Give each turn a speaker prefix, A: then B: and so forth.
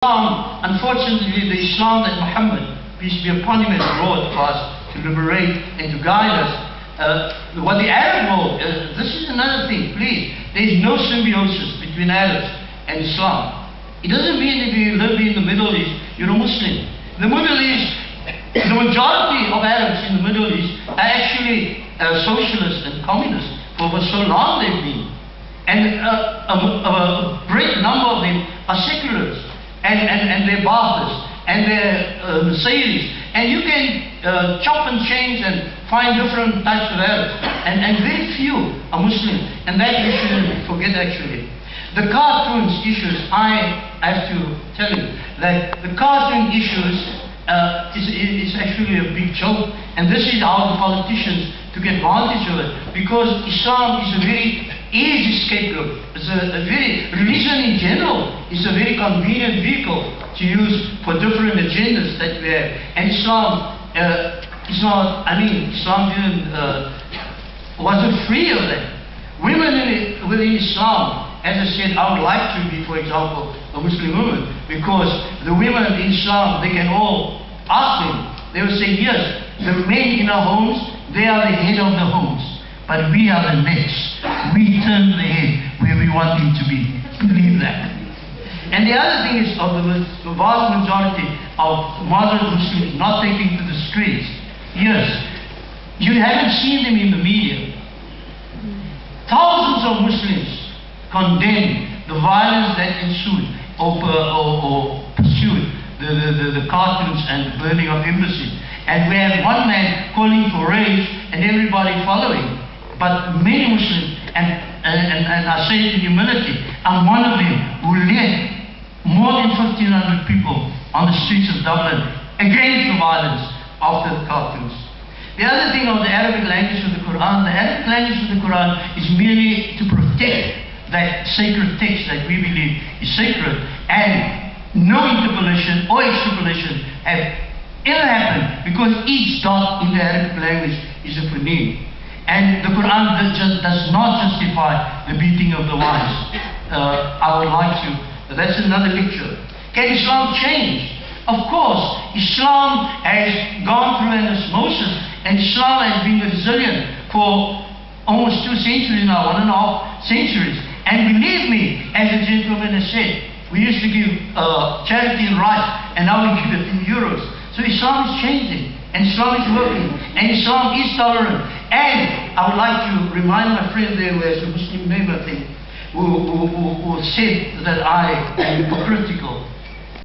A: Islam, unfortunately, the Islam that Muhammad, peace be upon him, has brought for us to liberate and to guide us. What the Arab world, this is another thing, please. There is no symbiosis between Arabs and Islam. It doesn't mean if you live in the Middle East, you're a Muslim. The Middle East, the majority of Arabs in the Middle East are actually socialists and communists for so long they've been. And a great number of them are secularists. And they're Baathis, and they're Nasairis, and you can chop and change and find different types of Arabs, and very few are Muslim, and that you shouldn't forget actually. The cartoons issues, I have to tell you that the cartoon issues is actually a big joke, and this is how the politicians took advantage of it, because Islam is a very easy scapegoat. It's a very, religion in general is a very convenient vehicle to use for different agendas that we have. And Islam is not, Islam wasn't free of that. Women within Islam, as I said, I would like to be, for example, a Muslim woman, because the women in Islam, they can all ask them, they will say, yes, the men in our homes, they are the head of the homes, but we are the necks. We turn the head where we want him to be. Believe that. And the other thing is, of the vast majority of modern Muslims not taking to the streets. Yes, you haven't seen them in the media. Thousands of Muslims condemn the violence that ensued or pursued the cartoons and the burning of embassies. And we have one man calling for rage and everybody following. But many Muslims, and I say it in humility, I'm one of them who led more than 1,500 people on the streets of Dublin against the violence after the cartoons. The other thing of the Arabic language of the Quran, the Arabic language of the Quran is merely to protect that sacred text that we believe is sacred, and no interpolation or extrapolation have ever happened, because each dot in the Arabic language is a phoneme. And the Quran does not justify the beating of the wives. I would like to, that's another lecture. Can Islam change? Of course, Islam has gone through an osmosis, and Islam has been resilient for almost 2 centuries now, 1.5 centuries. And believe me, as the gentleman has said, we used to give charity in rice, and now we give it in euros. So Islam is changing, and Islam is working, and Islam is tolerant. And I would like to remind my friend there, who has a Muslim name, I think, who said that I am hypocritical.